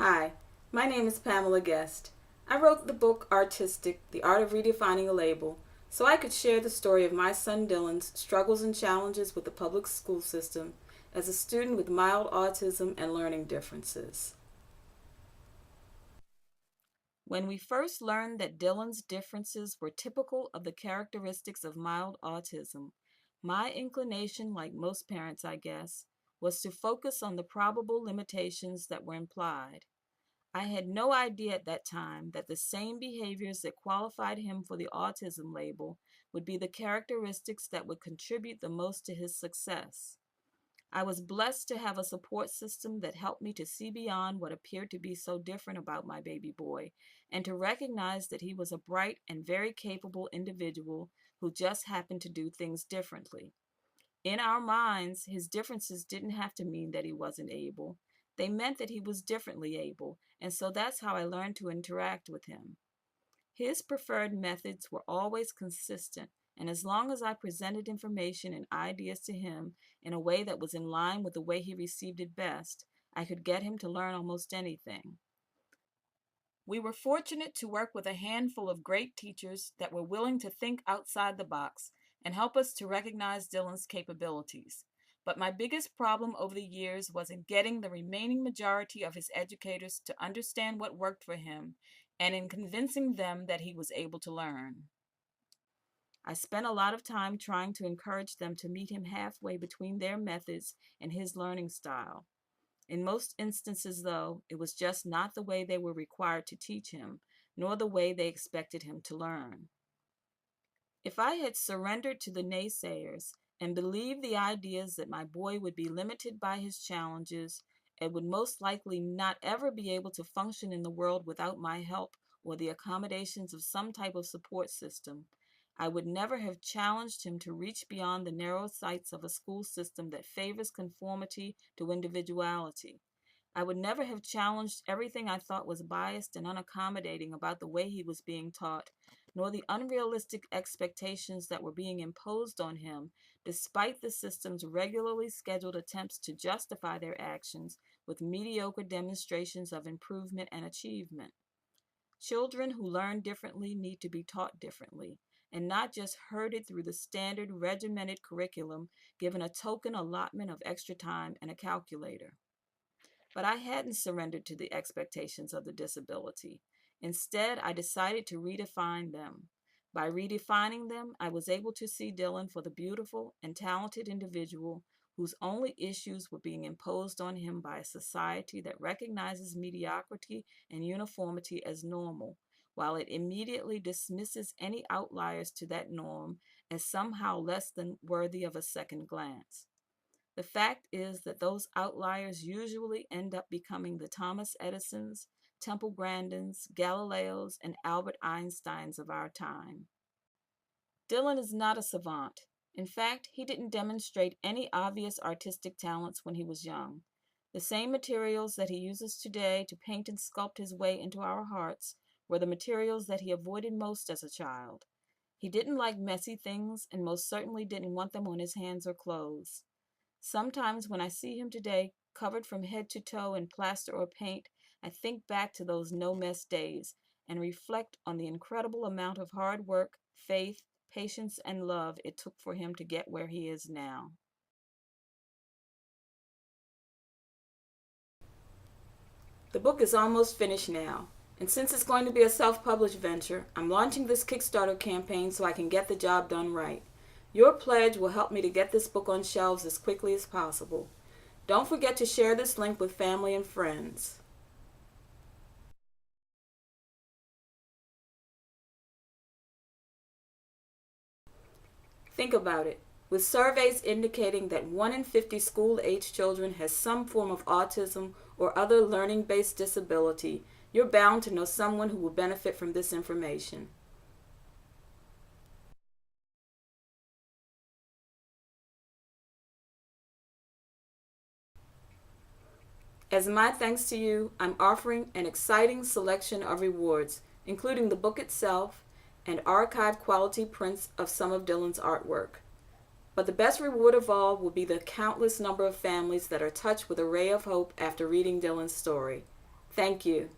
Hi, my name is Pamela Guest. I wrote the book Artistic, The Art of Redefining a Label, so I could share the story of my son Dylan's struggles and challenges with the public school system as a student with mild autism and learning differences. When we first learned that Dylan's differences were typical of the characteristics of mild autism, my inclination, like most parents, I guess, was to focus on the probable limitations that were implied. I had no idea at that time that the same behaviors that qualified him for the autism label would be the characteristics that would contribute the most to his success. I was blessed to have a support system that helped me to see beyond what appeared to be so different about my baby boy and to recognize that he was a bright and very capable individual who just happened to do things differently. In our minds, his differences didn't have to mean that he wasn't able. They meant that he was differently able, and so that's how I learned to interact with him. His preferred methods were always consistent, and as long as I presented information and ideas to him in a way that was in line with the way he received it best, I could get him to learn almost anything. We were fortunate to work with a handful of great teachers that were willing to think outside the box and help us to recognize Dylan's capabilities. But my biggest problem over the years was in getting the remaining majority of his educators to understand what worked for him and in convincing them that he was able to learn. I spent a lot of time trying to encourage them to meet him halfway between their methods and his learning style. In most instances, though, it was just not the way they were required to teach him, nor the way they expected him to learn. If I had surrendered to the naysayers and believed the ideas that my boy would be limited by his challenges and would most likely not ever be able to function in the world without my help or the accommodations of some type of support system, I would never have challenged him to reach beyond the narrow sights of a school system that favors conformity to individuality. I would never have challenged everything I thought was biased and unaccommodating about the way he was being taught, nor the unrealistic expectations that were being imposed on him, despite the system's regularly scheduled attempts to justify their actions with mediocre demonstrations of improvement and achievement. Children who learn differently need to be taught differently, and not just herded through the standard regimented curriculum given a token allotment of extra time and a calculator. But I hadn't surrendered to the expectations of the disability. Instead, I decided to redefine them. By redefining them, I was able to see Dylan for the beautiful and talented individual whose only issues were being imposed on him by a society that recognizes mediocrity and uniformity as normal, while it immediately dismisses any outliers to that norm as somehow less than worthy of a second glance. The fact is that those outliers usually end up becoming the Thomas Edisons, Temple Grandins, Galileos, and Albert Einsteins of our time. Dylan is not a savant. In fact, he didn't demonstrate any obvious artistic talents when he was young. The same materials that he uses today to paint and sculpt his way into our hearts were the materials that he avoided most as a child. He didn't like messy things and most certainly didn't want them on his hands or clothes. Sometimes when I see him today, covered from head to toe in plaster or paint, I think back to those no mess days and reflect on the incredible amount of hard work, faith, patience, and love it took for him to get where he is now. The book is almost finished now, and since it's going to be a self-published venture, I'm launching this Kickstarter campaign so I can get the job done right. Your pledge will help me to get this book on shelves as quickly as possible. Don't forget to share this link with family and friends. Think about it. With surveys indicating that 1 in 50 school-age children has some form of autism or other learning-based disability, you're bound to know someone who will benefit from this information. As my thanks to you, I'm offering an exciting selection of rewards, including the book itself and archive quality prints of some of Dylan's artwork. But the best reward of all will be the countless number of families that are touched with a ray of hope after reading Dylan's story. Thank you.